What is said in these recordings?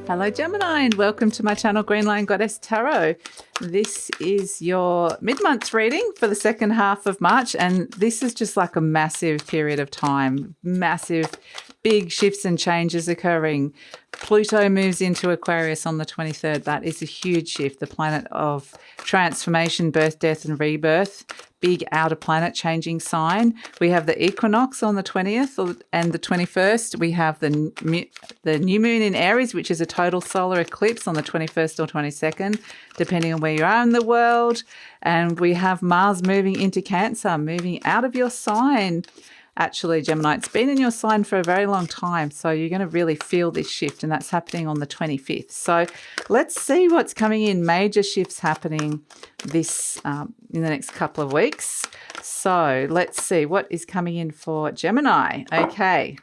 Hello Gemini and welcome to my channel Green Lion Goddess Tarot. This is your mid-month reading for the second half of March, and this is just like a massive period of time. Massive, big shifts and changes occurring. Pluto moves into Aquarius on the 23rd. That is a huge shift. The planet of transformation, birth, death and rebirth. Big outer planet changing sign. We have the equinox on the 20th and the 21st. We have the new moon in Aries, which is a total solar eclipse on the 21st or 22nd, depending on where you are in the world. And we have Mars moving into Cancer, moving out of your sign. Actually, Gemini, it's been in your sign for a very long time, so you're going to really feel this shift, and that's happening on the 25th. So let's see what's coming in. Major shifts happening this in the next couple of weeks. So let's see what is coming in for Gemini. Okay,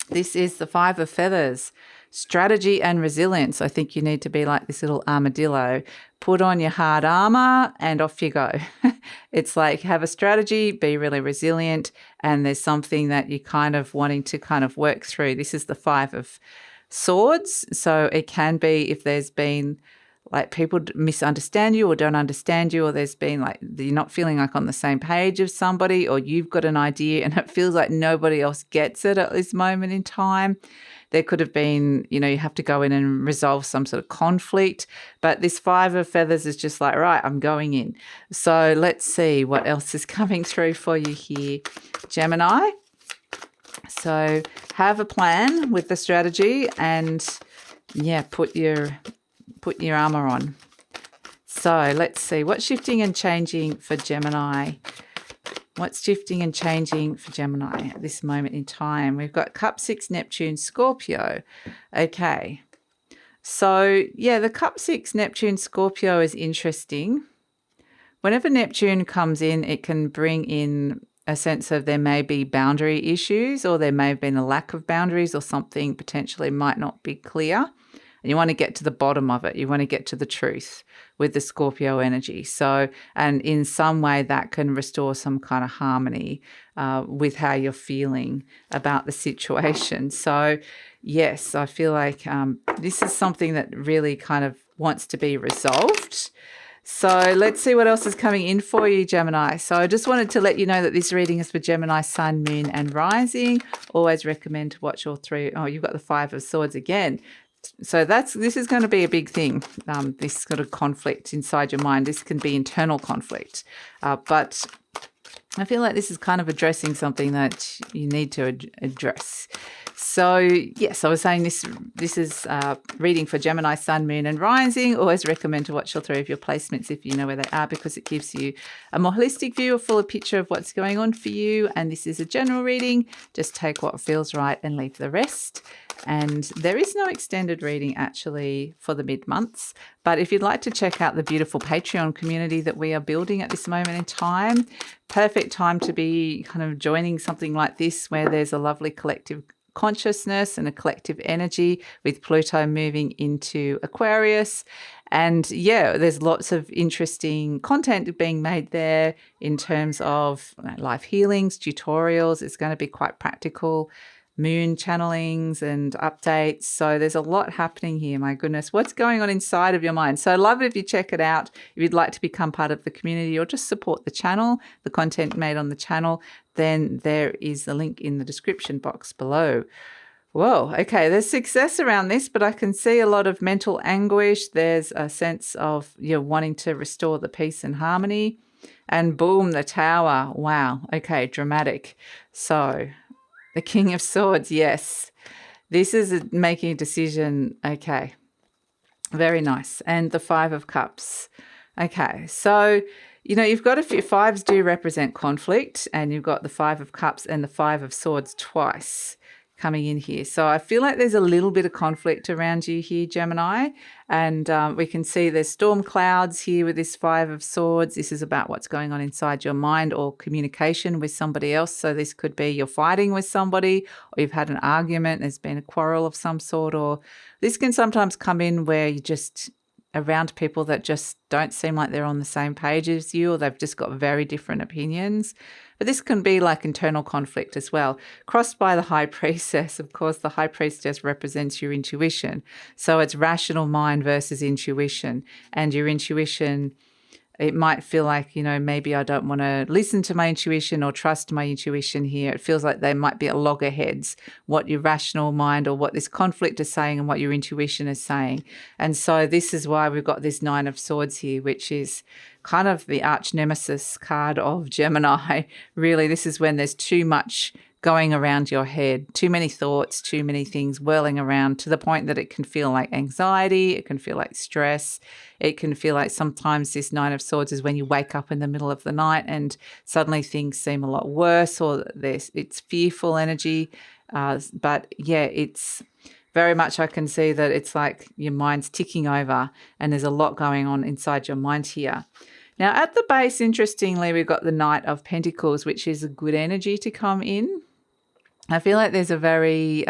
this is the Five of Feathers. Strategy and resilience. I think you need to be like this little armadillo. Put on your hard armor and off you go. It's like have a strategy, be really resilient, and there's something that you're kind of wanting to kind of work through. This is the Five of Swords. So it can be if there's been like people misunderstand you or don't understand you, or there's been like you're not feeling like on the same page as somebody, or you've got an idea and it feels like nobody else gets it at this moment in time. There could have been, you have to go in and resolve some sort of conflict. But this Five of Feathers is just like, right, I'm going in. So let's see what else is coming through for you here, Gemini. So have a plan with the strategy and, yeah, put your armor on. So let's see what's shifting and changing for Gemini. What's shifting and changing for Gemini at this moment in time? We've got Cup 6, Neptune, Scorpio. Okay. So, yeah, the Cup 6, Neptune, Scorpio is interesting. Whenever Neptune comes in, it can bring in a sense of there may be boundary issues, or there may have been a lack of boundaries, or something potentially might not be clear. And you want to get to the bottom of it. You want to get to the truth with the Scorpio energy. So, and in some way that can restore some kind of harmony with how you're feeling about the situation. So, yes, I feel like this is something that really kind of wants to be resolved. So let's see what else is coming in for you, Gemini. So I just wanted to let you know that this reading is for Gemini, Sun, Moon and Rising. Always recommend to watch all three. Oh, you've got the Five of Swords again. So this is going to be a big thing, this sort of conflict inside your mind. This can be internal conflict, but I feel like this is kind of addressing something that you need to address. So, yes, I was saying this is reading for Gemini, Sun, Moon and Rising. Always recommend to watch all three of your placements if you know where they are, because it gives you a more holistic view, a fuller picture of what's going on for you. And this is a general reading. Just take what feels right and leave the rest. And there is no extended reading actually for the mid-months. But if you'd like to check out the beautiful Patreon community that we are building at this moment in time, perfect time to be kind of joining something like this where there's a lovely collective consciousness and a collective energy with Pluto moving into Aquarius. And yeah, there's lots of interesting content being made there in terms of life healings, tutorials. It's going to be quite practical. Moon channelings and updates. So there's a lot happening here. My goodness, what's going on inside of your mind? So I love it if you check it out. If you'd like to become part of the community or just support the channel, the content made on the channel, then there is a link in the description box below. Whoa, okay, there's success around this, but I can see a lot of mental anguish. There's a sense of wanting to restore the peace and harmony. And boom, the Tower. Wow, okay, dramatic. So the King of Swords, yes. This is making a decision. Okay, very nice. And the Five of Cups. Okay, so, you've got a few. Fives do represent conflict, and you've got the Five of Cups and the Five of Swords twice coming in here. So I feel like there's a little bit of conflict around you here, Gemini. And we can see there's storm clouds here with this Five of Swords. This is about what's going on inside your mind or communication with somebody else. So this could be you're fighting with somebody, or you've had an argument, there's been a quarrel of some sort, or this can sometimes come in where you just around people that just don't seem like they're on the same page as you, or they've just got very different opinions. But this can be like internal conflict as well. Crossed by the High Priestess, of course, the High Priestess represents your intuition. So it's rational mind versus intuition. And your intuition, it might feel like, maybe I don't want to listen to my intuition or trust my intuition here. It feels like they might be at loggerheads, what your rational mind or what this conflict is saying and what your intuition is saying. And so this is why we've got this Nine of Swords here, which is kind of the arch nemesis card of Gemini. Really, this is when there's too much going around your head, too many thoughts, too many things whirling around to the point that it can feel like anxiety, it can feel like stress, it can feel like sometimes this Nine of Swords is when you wake up in the middle of the night and suddenly things seem a lot worse, or it's fearful energy. But yeah, it's very much, I can see that it's like your mind's ticking over and there's a lot going on inside your mind here. Now, at the base, interestingly, we've got the Knight of Pentacles, which is a good energy to come in. I feel like there's a very,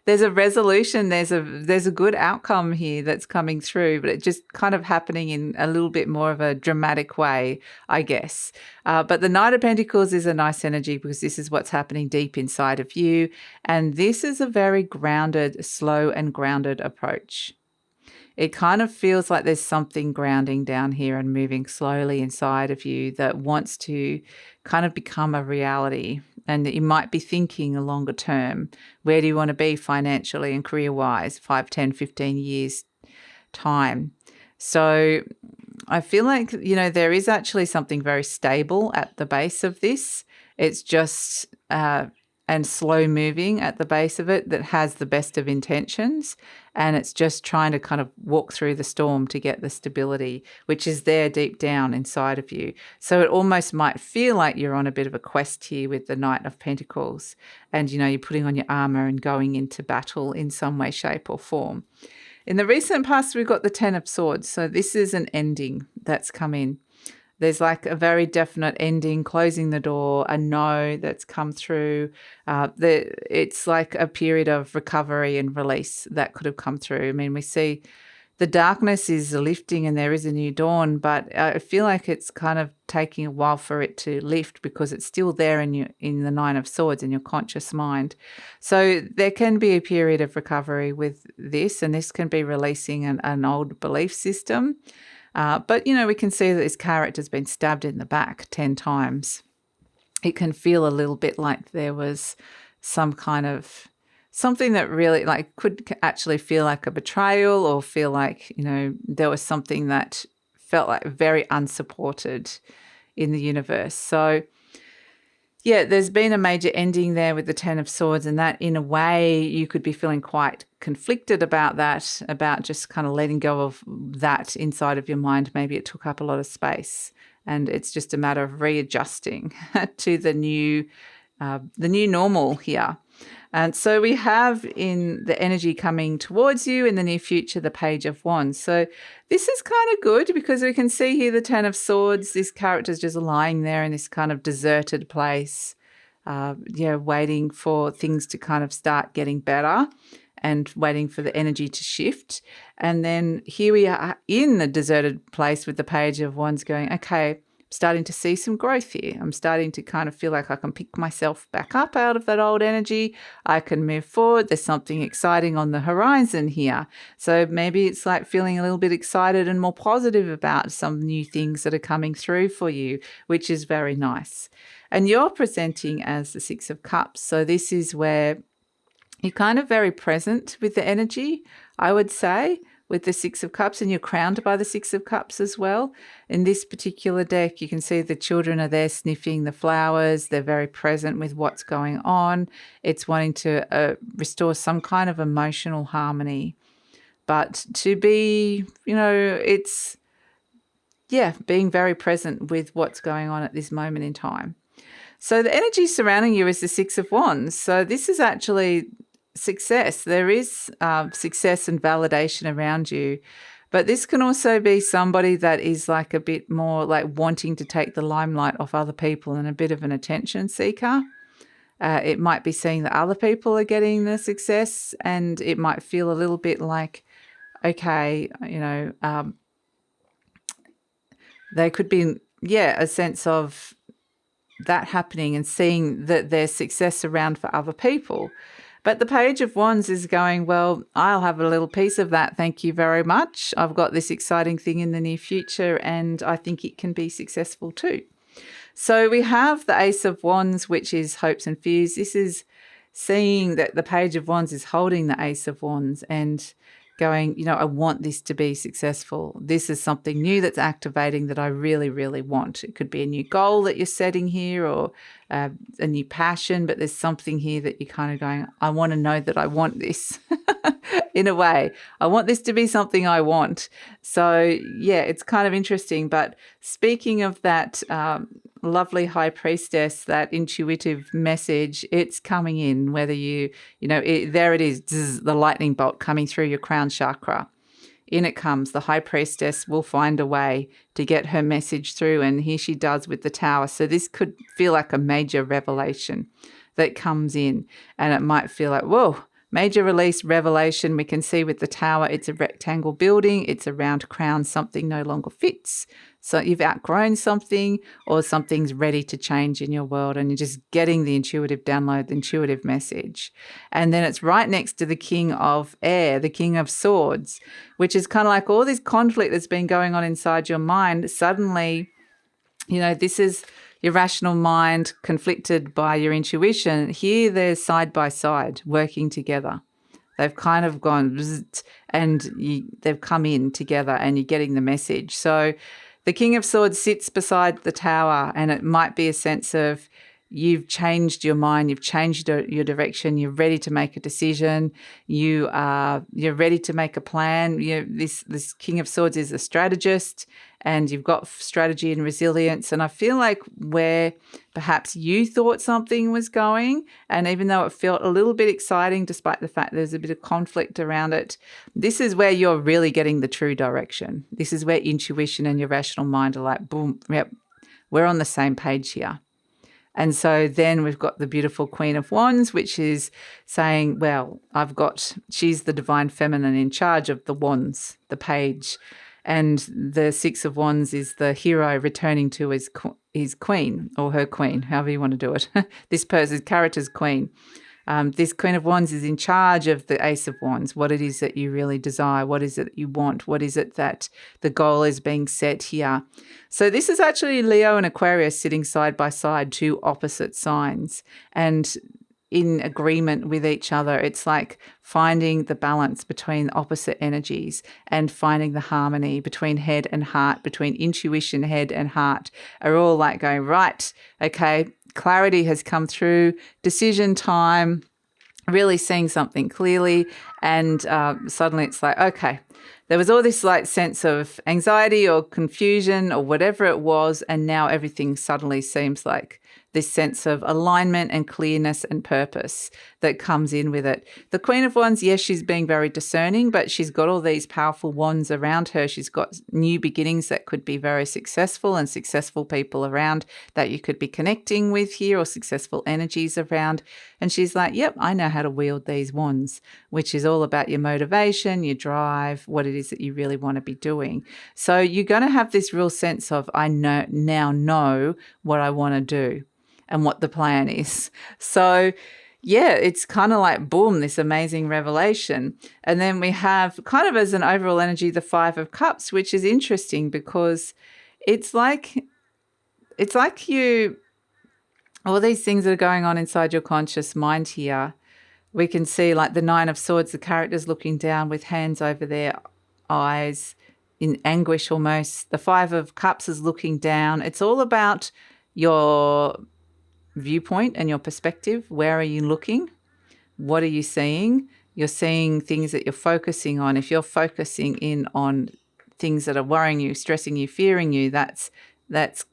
there's a resolution, there's a good outcome here that's coming through, but it's just kind of happening in a little bit more of a dramatic way, I guess. But the Knight of Pentacles is a nice energy because this is what's happening deep inside of you. And this is a very grounded, slow and grounded approach. It kind of feels like there's something grounding down here and moving slowly inside of you that wants to kind of become a reality. And that you might be thinking a longer term. Where do you want to be financially and career-wise, 5, 10, 15 years time? So I feel like, there is actually something very stable at the base of this. It's just and slow moving at the base of it that has the best of intentions. And it's just trying to kind of walk through the storm to get the stability, which is there deep down inside of you. So it almost might feel like you're on a bit of a quest here with the Knight of Pentacles. And, you're putting on your armor and going into battle in some way, shape or form. In the recent past, we've got the Ten of Swords. So this is an ending that's come in. There's like a very definite ending, closing the door, a no that's come through. It's like a period of recovery and release that could have come through. I mean, we see the darkness is lifting and there is a new dawn, but I feel like it's kind of taking a while for it to lift because it's still there in the Nine of Swords in your conscious mind. So there can be a period of recovery with this, and this can be releasing an old belief system. But, we can see that this character's been stabbed in the back 10 times. It can feel a little bit like there was some kind of something that really could actually feel like a betrayal, or feel like, there was something that felt like very unsupported in the universe. So yeah, there's been a major ending there with the Ten of Swords, and that in a way you could be feeling quite conflicted about that, about just kind of letting go of that inside of your mind. Maybe it took up a lot of space and it's just a matter of readjusting to the new normal here. And so we have in the energy coming towards you in the near future, the Page of Wands. So this is kind of good because we can see here the Ten of Swords. This character's just lying there in this kind of deserted place, waiting for things to kind of start getting better and waiting for the energy to shift. And then here we are in the deserted place with the Page of Wands going, okay, starting to see some growth here. I'm starting to kind of feel like I can pick myself back up out of that old energy. I can move forward. There's something exciting on the horizon here. So maybe it's like feeling a little bit excited and more positive about some new things that are coming through for you, which is very nice. And you're presenting as the Six of Cups. So this is where you're kind of very present with the energy, I would say, with the Six of Cups, and you're crowned by the Six of Cups as well. In this particular deck, you can see the children are there sniffing the flowers. They're very present with what's going on. It's wanting to restore some kind of emotional harmony. But to be, it's, being very present with what's going on at this moment in time. So the energy surrounding you is the Six of Wands. So this is actually success. There is success and validation around you, but this can also be somebody that is like a bit more like wanting to take the limelight off other people and a bit of an attention seeker. It might be seeing that other people are getting the success, and it might feel a little bit like, okay, they could be, a sense of that happening and seeing that there's success around for other people. But the Page of Wands is going, well, I'll have a little piece of that. Thank you very much. I've got this exciting thing in the near future and I think it can be successful too. So we have the Ace of Wands, which is hopes and fears. This is seeing that the Page of Wands is holding the Ace of Wands and going, you know, I want this to be successful. This is something new that's activating that I really, really want. It could be a new goal that you're setting here or a new passion, but there's something here that you're kind of going, I want to know that I want this in a way. I want this to be something I want. So, yeah, it's kind of interesting. But speaking of that lovely High Priestess, that intuitive message, it's coming in, whether there it is, the lightning bolt coming through your crown chakra. In it comes. The High Priestess will find a way to get her message through, and here she does with the Tower. So this could feel like a major revelation that comes in, and it might feel like, whoa, major release revelation. We can see with the Tower, it's a rectangle building, it's a round crown, something no longer fits. So you've outgrown something or something's ready to change in your world and you're just getting the intuitive download, the intuitive message. And then it's right next to the King of Air, the King of Swords, which is kind of like all this conflict that's been going on inside your mind. Suddenly, this is your rational mind conflicted by your intuition. Here they're side by side working together. They've kind of gone and they've come in together and you're getting the message. So the King of Swords sits beside the Tower, and it might be a sense of you've changed your mind, you've changed your direction, you're ready to make a decision, you're ready to make a plan. This King of Swords is a strategist, and you've got strategy and resilience. And I feel like where perhaps you thought something was going, and even though it felt a little bit exciting, despite the fact there's a bit of conflict around it, this is where you're really getting the true direction. This is where intuition and your rational mind are like, boom, yep, we're on the same page here. And so then we've got the beautiful Queen of Wands, which is saying, well, she's the divine feminine in charge of the wands, the page. And the Six of Wands is the hero returning to his queen or her queen, however you want to do it. This person's character's queen. This Queen of Wands is in charge of the Ace of Wands, what it is that you really desire, what is it that you want, what is it that the goal is being set here. So this is actually Leo and Aquarius sitting side by side, two opposite signs, and in agreement with each other. It's like finding the balance between opposite energies and finding the harmony between head and heart, between intuition, head and heart, are all like going, right, okay, clarity has come through, decision time, really seeing something clearly. And suddenly it's like, okay, there was all this like sense of anxiety or confusion or whatever it was. And now everything suddenly seems like this sense of alignment and clearness and purpose that comes in with it. The Queen of Wands, yes, she's being very discerning, but she's got all these powerful wands around her. She's got new beginnings that could be very successful and successful people around that you could be connecting with here, or successful energies around. And she's like, yep, I know how to wield these wands, which is all about your motivation, your drive, what it is that you really want to be doing. So you're going to have this real sense of, I now know what I want to do and what the plan is. So yeah, it's kind of like, boom, this amazing revelation. And then we have kind of as an overall energy, the Five of Cups, which is interesting because it's like all these things that are going on inside your conscious mind here. We can see like the Nine of Swords, the character's looking down with hands over their eyes in anguish almost. The Five of Cups is looking down. It's all about your viewpoint and your perspective. Where are you looking? What are you seeing? You're seeing things that you're focusing on. If you're focusing in on things that are worrying you, stressing you, fearing you, that's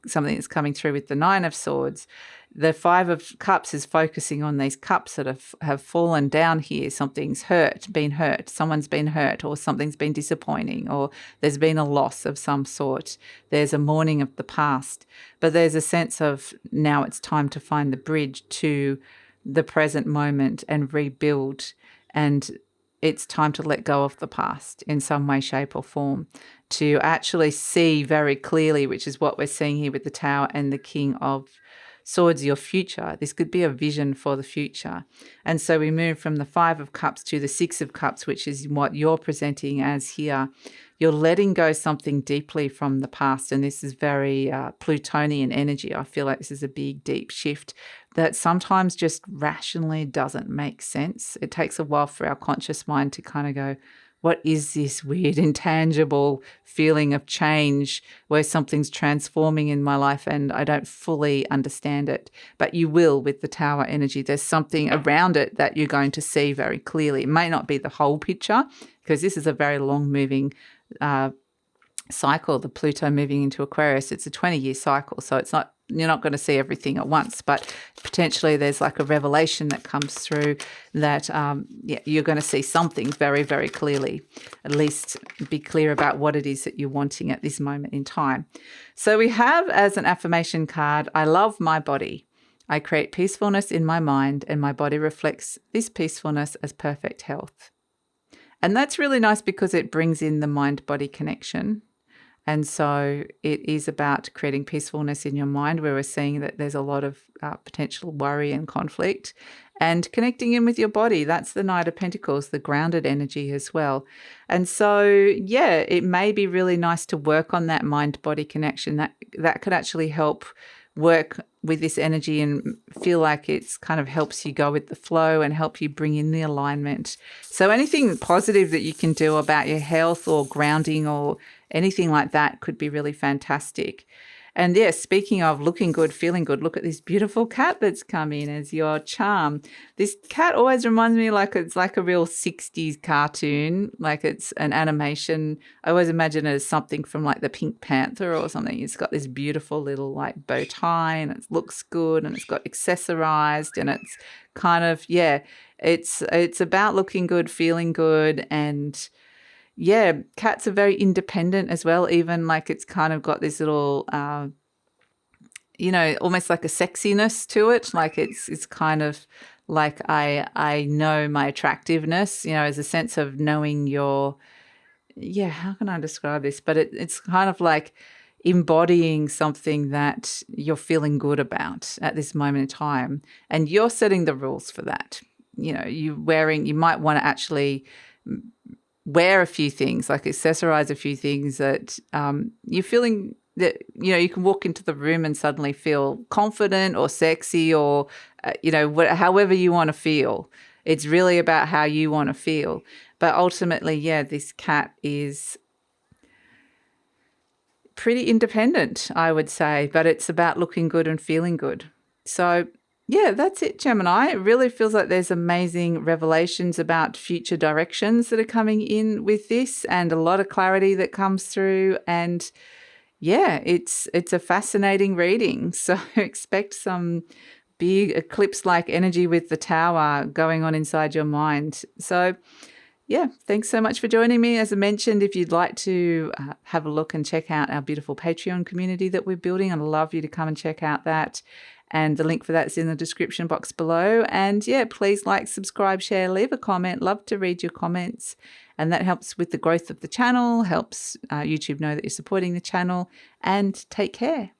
something that's coming through with the Nine of Swords. The Five of Cups is focusing on these cups that have fallen down here. Something's been hurt, someone's been hurt, or something's been disappointing, or there's been a loss of some sort. There's a mourning of the past. But there's a sense of now it's time to find the bridge to the present moment and rebuild. And it's time to let go of the past in some way, shape or form, to actually see very clearly, which is what we're seeing here with the Tower and the King of Swords, your future. This could be a vision for the future. And so we move from the Five of Cups to the Six of Cups, which is what you're presenting as here. You're letting go something deeply from the past. And this is very Plutonian energy. I feel like this is a big, deep shift that sometimes just rationally doesn't make sense. It takes a while for our conscious mind to kind of go, what is this weird, intangible feeling of change where something's transforming in my life and I don't fully understand it? But you will with the Tower energy. There's something around it that you're going to see very clearly. It may not be the whole picture because this is a very long-moving cycle, the Pluto moving into Aquarius. It's a 20-year cycle, so it's not, you're not going to see everything at once, but potentially there's like a revelation that comes through that you're going to see something very, very clearly. At least be clear about what it is that you're wanting at this moment in time. So we have as an affirmation card, I love my body. I create peacefulness in my mind and my body reflects this peacefulness as perfect health. And that's really nice because it brings in the mind-body connection. And so it is about creating peacefulness in your mind where we're seeing that there's a lot of potential worry and conflict, and connecting in with your body. That's the Knight of Pentacles, the grounded energy as well. And so, yeah, it may be really nice to work on that mind-body connection. That could actually help work with this energy and feel like it's kind of helps you go with the flow and help you bring in the alignment. So anything positive that you can do about your health or grounding or anything like that could be really fantastic. And yes, speaking of looking good, feeling good, look at this beautiful cat that's come in as your charm. This cat always reminds me like it's like a real 60s cartoon, like it's an animation. I always imagine it as something from like the Pink Panther or something. It's got this beautiful little like bow tie and it looks good and it's got accessorized and it's kind of, yeah, it's about looking good, feeling good. And yeah, cats are very independent as well. Even like it's kind of got this little, almost like a sexiness to it. Like it's kind of like I know my attractiveness, as a sense of knowing your, how can I describe this? But it's kind of like embodying something that you're feeling good about at this moment in time. And you're setting the rules for that. You might want to actually wear a few things, like accessorize a few things that you're feeling that, you can walk into the room and suddenly feel confident or sexy or, however you want to feel. It's really about how you want to feel. But ultimately, this cat is pretty independent, I would say, but it's about looking good and feeling good. So yeah, that's it, Gemini. It really feels like there's amazing revelations about future directions that are coming in with this and a lot of clarity that comes through. And yeah, it's a fascinating reading. So expect some big eclipse-like energy with the Tower going on inside your mind. So yeah, thanks so much for joining me. As I mentioned, if you'd like to have a look and check out our beautiful Patreon community that we're building, I'd love you to come and check out that. And the link for that is in the description box below. And yeah, please like, subscribe, share, leave a comment. Love to read your comments. And that helps with the growth of the channel, helps YouTube know that you're supporting the channel. And take care.